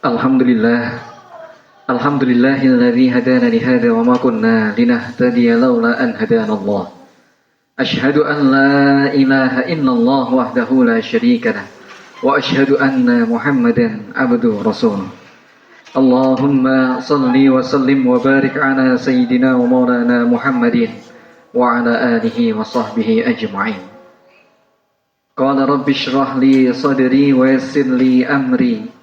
Alhamdulillah, Alhamdulillahilladzi hadana li hadza wa ma kunna linahtadiya laula an hadana Allah. Asyhadu an la ilaha illallah wahdahu la syarika lah wa asyhadu anna Muhammadan abduhu rasuluh. Allahumma salli wa sallim wa barik ala sayyidina wa maulana Muhammadin wa ala alihi wa sahbihi ajma'in. Qala rabbi shrah li sadri wa yassir li amri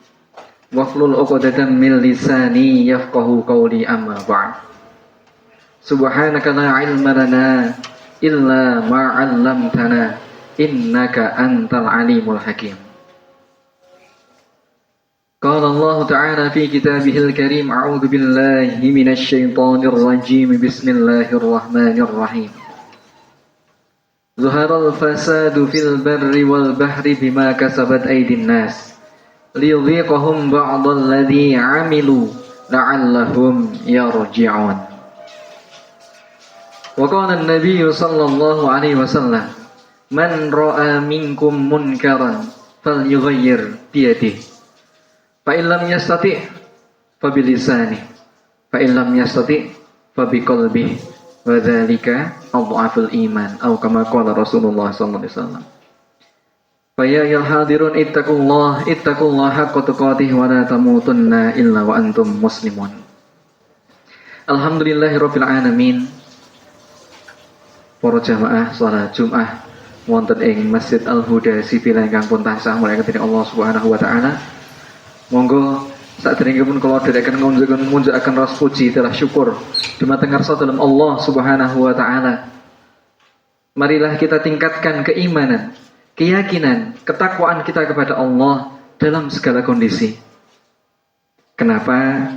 wahlul 'uqdatam min lisani yafqahu qawli amma ba'd. Subhanaka la ilma lana illa ma 'allamtana innaka antal alimul hakim. Qala Allah ta'ala fi kitabihil karim a'udzu billahi minasy syaithanir rajim bismillahirrahmanirrahim. Zuharal fasadu fil barri wal bahri bima kasabat aydin nas liyudhiqahum ba'dal ladzi 'amilu la'allahum yarji'un. Wa qala an-nabiy sallallahu alaihi wasallam, man ra'a minkum munkaran falyughayyir bi yadihi, fa in lam yastati' fa bi lisanihi, fa in lam yastati' fa bi qalbihi, wa dzalika adhaful iman, atau kama qala Rasulullah sallallahu alaihi wasallam. Faya ayyuhal hadirun ittaqullaha haqqa tuqatih wa la tamutunna illa wa antum muslimun. Alhamdulillahirabbil alamin. Para jamaah salat Jumat wonten ing Masjid Al-Huda Sipil ingkang pun tansah mulyakaken dening Allah Subhanahu wa taala. Monggo saderengipun kula dherekaken ngunjukaken rasa puji telah syukur dumateng ngarsa dalem Allah Subhanahu wa taala. Marilah kita tingkatkan keimanan, keyakinan, ketakwaan kita kepada Allah dalam segala kondisi. Kenapa?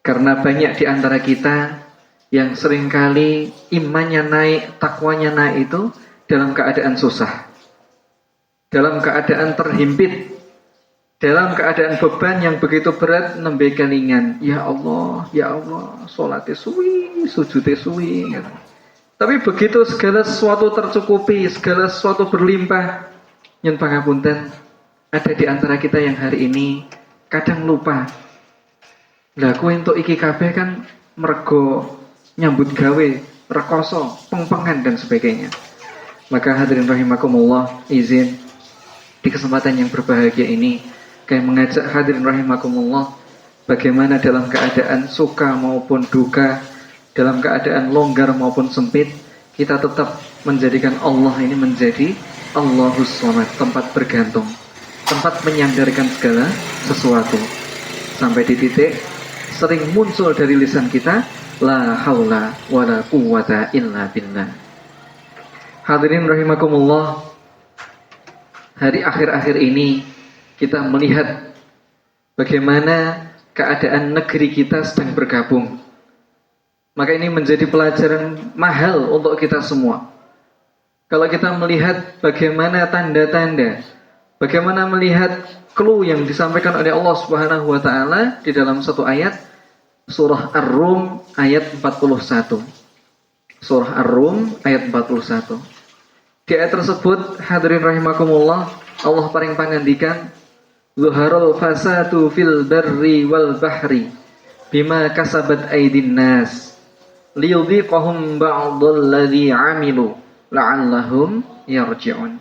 Karena banyak di antara kita yang seringkali imannya naik, takwanya naik itu dalam keadaan susah, dalam keadaan terhimpit, dalam keadaan beban yang begitu berat nembe kelingan. Ya Allah, salatnya suwi, sujudnya suwi. Tapi begitu segala sesuatu tercukupi, segala sesuatu berlimpah, nyun pangapunten, ada di antara kita yang hari ini kadang lupa. Lah kuwi entuk iki kabeh kan mergo nyambut gawe, rekoso, pengpengan dan sebagainya. Maka hadirin rahimakumullah, izin di kesempatan yang berbahagia ini kami mengajak hadirin rahimakumullah bagaimana dalam keadaan suka maupun duka, dalam keadaan longgar maupun sempit, kita tetap menjadikan Allah ini menjadi Allahus Shomad, tempat bergantung, tempat menyandarkan segala sesuatu. Sampai di titik sering muncul dari lisan kita, la haula wala quwwata illa billah. Hadirin rahimakumullah, hari akhir-akhir ini kita melihat bagaimana keadaan negeri kita sedang bergabung. Maka ini menjadi pelajaran mahal untuk kita semua. Kalau kita melihat bagaimana tanda-tanda, bagaimana melihat clue yang disampaikan oleh Allah Subhanahu wa taala di dalam satu ayat surah Ar-Rum ayat 41. Surah Ar-Rum ayat 41. Di ayat tersebut hadirin rahimakumullah, Allah paring pangandikan, zuharul fasadu fil barri wal bahri bima kasabat aydin nas liyudhiqahum ba'dal ladzi 'amilu la'allahum yarji'un.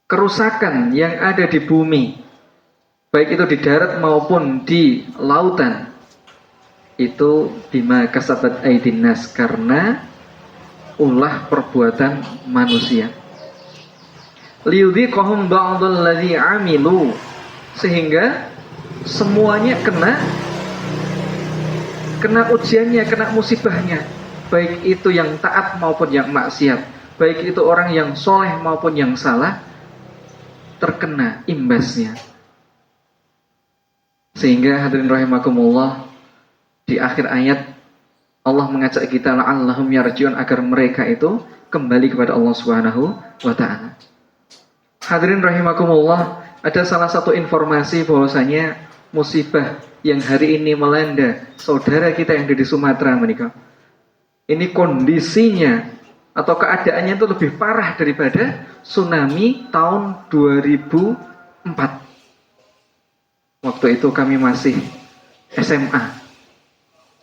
Kerusakan yang ada di bumi, baik itu di darat maupun di lautan, itu bima kasabat aydin nas, karena ulah perbuatan manusia. Liyudhiqahum ba'dal ladzi 'amilu, sehingga semuanya kena ujiannya, kena musibahnya, baik itu yang taat maupun yang maksiat, baik itu orang yang soleh maupun yang salah, terkena imbasnya. Sehingga hadirin rahimakumullah, di akhir ayat Allah mengajak kita la'allahum yarji'un, agar mereka itu kembali kepada Allah Subhanahu wa taala. Hadirin rahimakumullah, ada salah satu informasi bahwasanya musibah yang hari ini melanda saudara kita yang ada di Sumatera menikah, ini kondisinya atau keadaannya itu lebih parah daripada tsunami tahun 2004. Waktu itu kami masih SMA.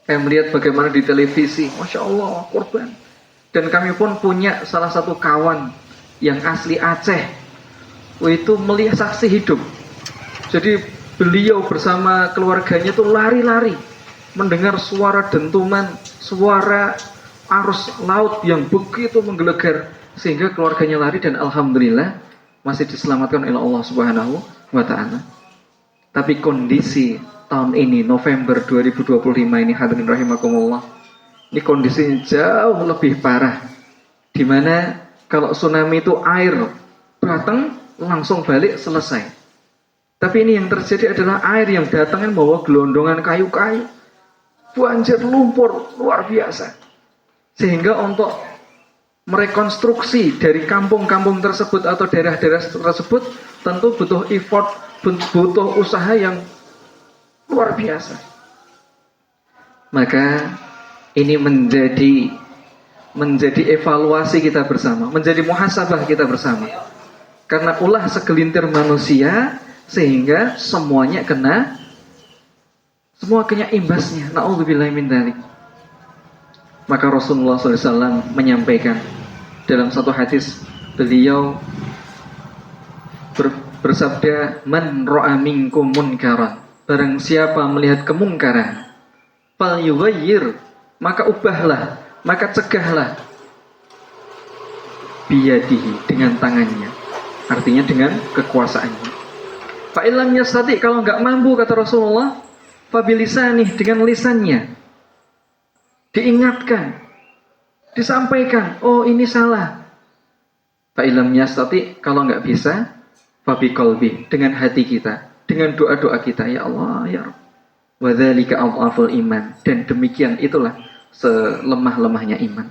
Saya melihat bagaimana di televisi, Masya Allah, korban. Dan kami pun punya salah satu kawan yang asli Aceh. Itu melihat saksi hidup. Jadi beliau bersama keluarganya itu lari-lari mendengar suara dentuman, suara arus laut yang begitu menggelegar, sehingga keluarganya lari dan alhamdulillah masih diselamatkan oleh Allah Subhanahu wa taala. Tapi kondisi tahun ini November 2025 ini hadirin rahimakumullah, ini kondisinya jauh lebih parah. Dimana kalau tsunami itu air datang langsung balik selesai. Tapi ini yang terjadi adalah air yang datang membawa gelondongan kayu-kayu, banjir lumpur luar biasa. Sehingga untuk merekonstruksi dari kampung-kampung tersebut atau daerah-daerah tersebut tentu butuh effort, butuh usaha yang luar biasa. Maka ini menjadi evaluasi kita bersama, menjadi muhasabah kita bersama. Karena ulah segelintir manusia sehingga semuanya kena imbasnya. Na'udzubillahi min dzalik. Maka Rasulullah SAW menyampaikan dalam satu hadis, beliau bersabda, man ra'a minkum munkaran, barang siapa melihat kemungkaran, fal yughayyir, maka ubahlah, maka cegahlah, biyadihi, dengan tangannya, artinya dengan kekuasaannya. Fa illam yastati, kalau enggak mampu kata Rasulullah, fa bilisanih, dengan lisannya, diingatkan, disampaikan, oh ini salah. Fa illam yastati, kalau enggak bisa, fa biqalbi, dengan hati kita, dengan doa-doa kita, ya Allah, ya Rabb. Wa dzalika adhaful iman, dan demikian itulah selemah-lemahnya iman.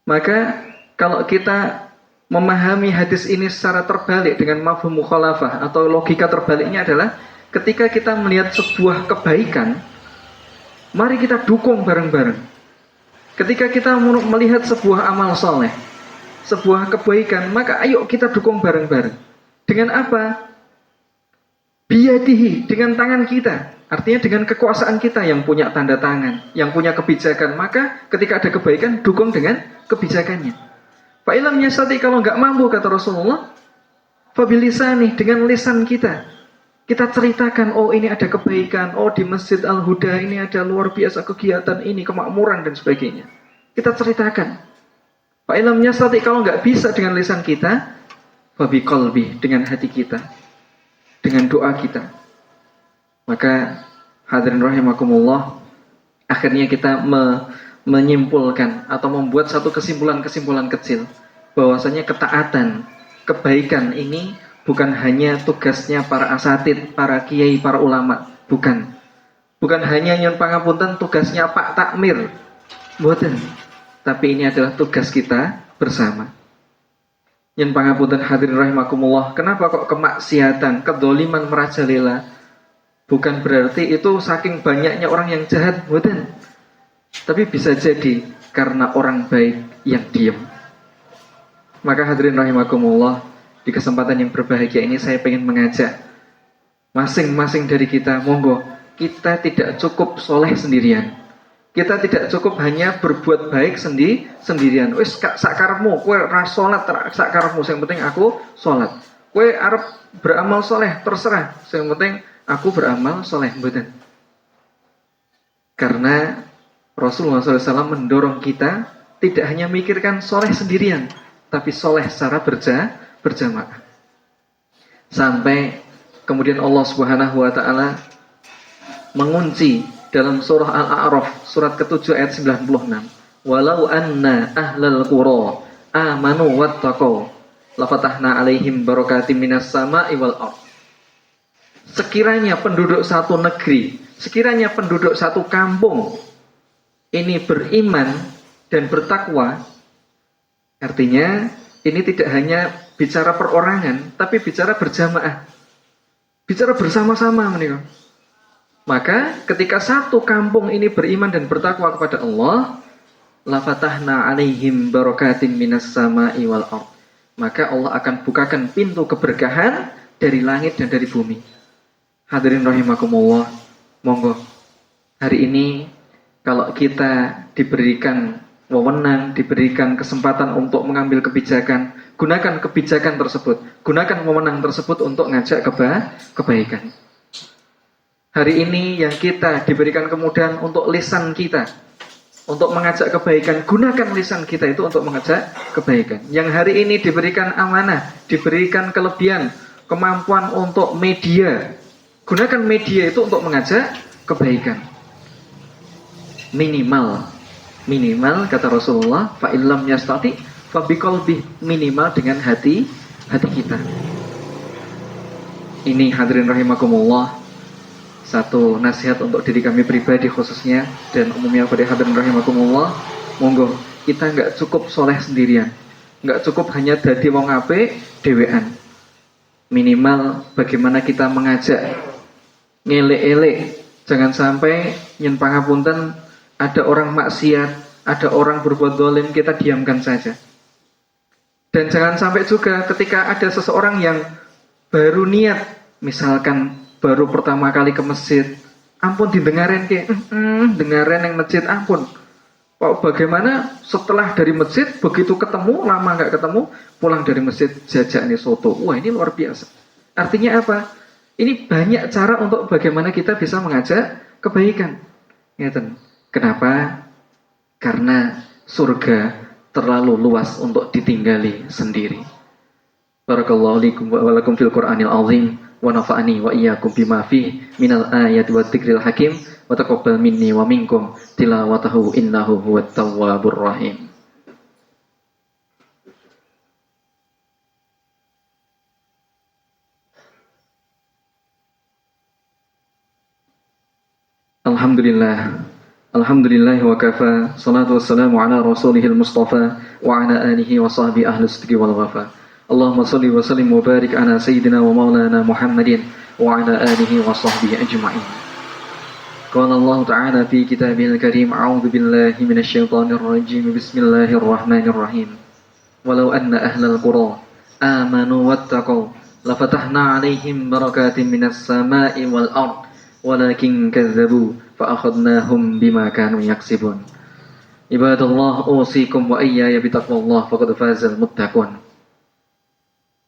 Maka kalau kita memahami hadis ini secara terbalik dengan mafhum mukhalafah atau logika terbaliknya adalah ketika kita melihat sebuah kebaikan, mari kita dukung bareng-bareng. Ketika kita melihat sebuah amal soleh, sebuah kebaikan, maka ayo kita dukung bareng-bareng. Dengan apa? Biyadihi, dengan tangan kita. Artinya dengan kekuasaan kita yang punya tanda tangan, yang punya kebijakan. Maka ketika ada kebaikan, dukung dengan kebijakannya. Fa ilam yastati, kalau enggak mampu kata Rasulullah, fa bilisani, dengan lisan kita. Kita ceritakan, oh ini ada kebaikan, oh di Masjid Al-Huda ini ada luar biasa kegiatan ini, kemakmuran dan sebagainya. Kita ceritakan. Fa ilam yastati, kalau enggak bisa dengan lisan kita, fa biqalbi, dengan hati kita, dengan doa kita. Maka hadirin rahimakumullah, akhirnya kita menyimpulkan atau membuat satu kesimpulan-kesimpulan kecil bahwasanya ketaatan, kebaikan ini bukan hanya tugasnya para asatid, para kiai, para ulama, bukan hanya nyuwun pangapunten tugasnya Pak Takmir, mboten, tapi ini adalah tugas kita bersama. Nyuwun pangapunten hadirin rahimakumullah, kenapa kok kemaksiatan, kedoliman merajalela? Bukan berarti itu saking banyaknya orang yang jahat, mboten. Tapi bisa jadi karena orang baik yang diam. Maka hadirin rahimakumullah, di kesempatan yang berbahagia ini saya ingin mengajak masing-masing dari kita, monggo, kita tidak cukup soleh sendirian. Kita tidak cukup hanya berbuat baik sendirian. Wis sakarepmu, kowe ra salat sakarepmu, yang penting aku salat. Kowe arep beramal soleh, terserah, yang penting aku beramal soleh, mboten. Karena Rasulullah SAW mendorong kita tidak hanya mikirkan soleh sendirian, tapi soleh secara berjamaah. Sampai kemudian Allah Subhanahu Wa Taala mengunci dalam surah Al-A'raf surat ke-7 ayat 96. Walau anna ahlal qura amanu wattaqau lafatahna alaihim barakatim minas sama'i wal ardh. Sekiranya penduduk satu negeri, sekiranya penduduk satu kampung ini beriman dan bertakwa, artinya ini tidak hanya bicara perorangan, tapi bicara berjamaah, bicara bersama-sama menikah. Maka ketika satu kampung ini beriman dan bertakwa kepada Allah, lafatahna alaihim barakatim minas sama'i wal ardh, maka Allah akan bukakan pintu keberkahan dari langit dan dari bumi. Hadirin rahimakumullah, monggo hari ini kalau kita diberikan wewenang, diberikan kesempatan untuk mengambil kebijakan, gunakan kebijakan tersebut, gunakan wewenang tersebut untuk ngajak kebaikan. Hari ini yang kita diberikan kemudahan untuk lisan kita, untuk mengajak kebaikan, gunakan lisan kita itu untuk mengajak kebaikan. Yang hari ini diberikan amanah, diberikan kelebihan, kemampuan untuk media, gunakan media itu untuk mengajak kebaikan. Minimal kata Rasulullah, fa illam yastati fa biqalbi, minimal dengan hati kita. Ini hadirin rahimakumullah, satu nasihat untuk diri kami pribadi khususnya dan umumnya pada hadirin rahimakumullah. Monggo kita nggak cukup soleh sendirian, nggak cukup hanya dadi wong apik dhewean. Minimal bagaimana kita mengajak ngelek-elek, jangan sampai yen pangapunten ada orang maksiat, ada orang berbuat zalim, kita diamkan saja. Dan jangan sampai juga ketika ada seseorang yang baru niat, misalkan baru pertama kali ke masjid, ampun didengarin ke, dengarin yang masjid, ampun. Bagaimana setelah dari masjid, begitu ketemu, lama nggak ketemu, pulang dari masjid jajak nih soto. Wah, ini luar biasa. Artinya apa? Ini banyak cara untuk bagaimana kita bisa mengajak kebaikan. Ngeten. Kenapa? Karena surga terlalu luas untuk ditinggali sendiri. Barakallahu likum wa lakum fil Qur'anil azim wa nafa'ani wa iyyakum bima fihi minal ayati wa dzikril hakim wa taqabbal minni wa minkum tilawatahu innahu huwat tawwabur rahim. Alhamdulillah wa kafa, salatu wassalamu ala rasulihil mustafa wa ala alihi wa sahbihi ahlus sidqi wal wafa. Allahumma salli wa sallim wa barik ala sayyidina wa maulana Muhammadin wa ala alihi wa sahbihi ajma'in. Qala Allah ta'ala fi kitabihil karim, a'udzu billahi minasy syaithanir rajim, bismillahirrahmanirrahim. Walau anna ahlal qura amanu wattaqau lafatahna 'alaihim barakatin minas sama'i wal ard walakin kazzabu فأخذناهم بما كانوا يكسبون. عباد الله أوصيكم وإياي بتقوى الله فقد فاز المتقون.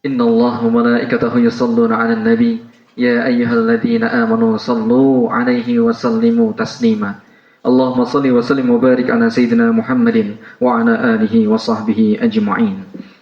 إن الله وملائكته يصلون على النبي يا أيها الذين آمنوا صلوا عليه وسلموا تسليما. اللهم صل وسلم وبارك على سيدنا محمد وعلى آله وصحبه أجمعين.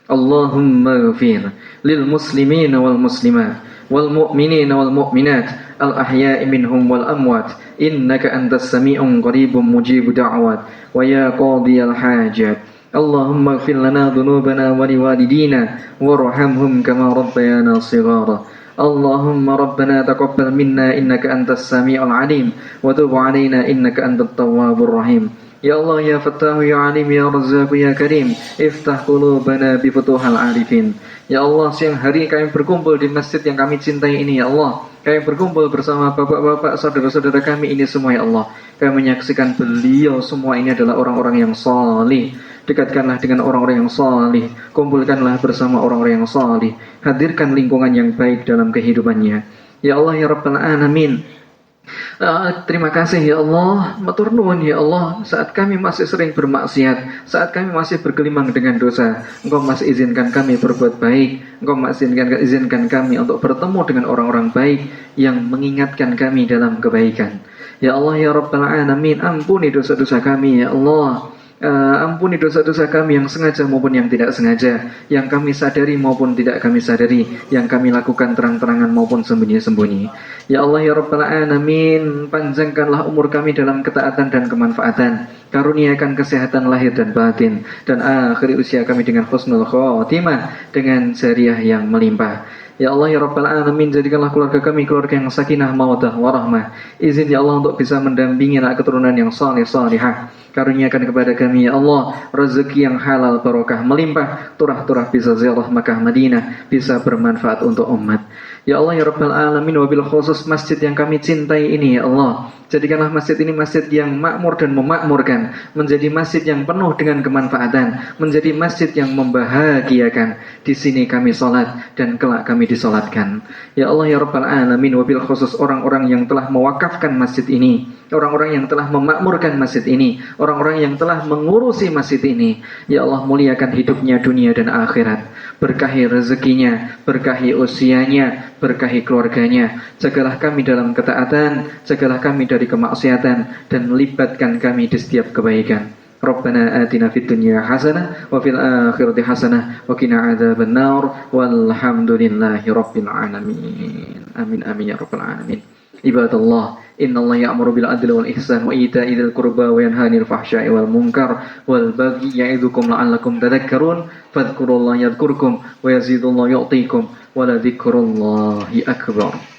اللهم اغفر للمسلمين والمسلمات والمؤمنين والمؤمنات الأحياء منهم والأموات إنك أنت السميع قريب مجيب دعوات ويا قاضي الحاجات. اللهم اغفر لنا ذنوبنا ولوالدينا وارحمهم كما ربيانا صغارا. اللهم ربنا تقبل منا إنك أنت السميع العليم وتب علينا إنك أنت التواب الرحيم. Ya Allah, ya Fattah, ya Alim, ya Razzaq, ya Karim, iftah qulubana bi futuhal arifin. Ya Allah, siang hari kami berkumpul di masjid yang kami cintai ini, ya Allah. Kami berkumpul bersama bapak-bapak, saudara-saudara kami ini semua, ya Allah. Kami menyaksikan beliau semua ini adalah orang-orang yang salih. Dekatkanlah dengan orang-orang yang salih. Kumpulkanlah bersama orang-orang yang salih. Hadirkan lingkungan yang baik dalam kehidupannya. Ya Allah, ya Rabbal Alamin. Terima kasih ya Allah, matur nuwun ya Allah, saat kami masih sering bermaksiat, saat kami masih bergelimang dengan dosa, Engkau masih izinkan kami berbuat baik, Engkau masih izinkan kami untuk bertemu dengan orang-orang baik yang mengingatkan kami dalam kebaikan. Ya Allah ya Rabbal Alamin, ampuni dosa-dosa kami ya Allah. Ampuni dosa-dosa kami yang sengaja maupun yang tidak sengaja, yang kami sadari maupun tidak kami sadari, yang kami lakukan terang-terangan maupun sembunyi-sembunyi. Ya Allah ya Rabbal Alamin, panjangkanlah umur kami dalam ketaatan dan kemanfaatan, karuniakan kesehatan lahir dan batin, dan akhiri usia kami dengan husnul khotimah, dengan jariah yang melimpah. Ya Allah ya Rabbal Alamin, jadikanlah keluarga kami keluarga yang sakinah, mawaddah, warahmah. Izin ya Allah untuk bisa mendampingi anak keturunan yang saleh salihah. Karuniakan kepada kami ya Allah rezeki yang halal barokah melimpah, turah-turah bisa ziarah Makkah Madinah, bisa bermanfaat untuk umat. Ya Allah ya Rabbal Alamin, wabil khusus masjid yang kami cintai ini ya Allah, jadikanlah masjid ini masjid yang makmur dan memakmurkan, menjadi masjid yang penuh dengan kemanfaatan, menjadi masjid yang membahagiakan. Di sini kami sholat dan kelak kami disolatkan. Ya Allah ya Rabbal Alamin, wabil khusus orang-orang yang telah mewakafkan masjid ini, orang-orang yang telah memakmurkan masjid ini, orang-orang yang telah mengurusi masjid ini. Ya Allah, muliakan hidupnya dunia dan akhirat, berkahi rezekinya, berkahi usianya, berkahi keluarganya, jagalah kami dalam ketaatan, jagalah kami dari kemaksiatan, dan libatkan kami di setiap kebaikan. Rabbana atina fid dunya hasanah wa fil akhirati hasanah wa qina adzabannar walhamdulillahi rabbil alamin. Amin amin ya rabbal alamin. Ibadallah, innallaha ya'muru bil adli wal ihsan wa ita'i dzil qurba wa yanha 'anil fahsya'i wal munkar wal baghi ya'idzukum la'allakum tadhakkarun. Fadhkurullaha yadhkurkum wa yazidullahu yu'tikum wa la dzikrullahi akbar.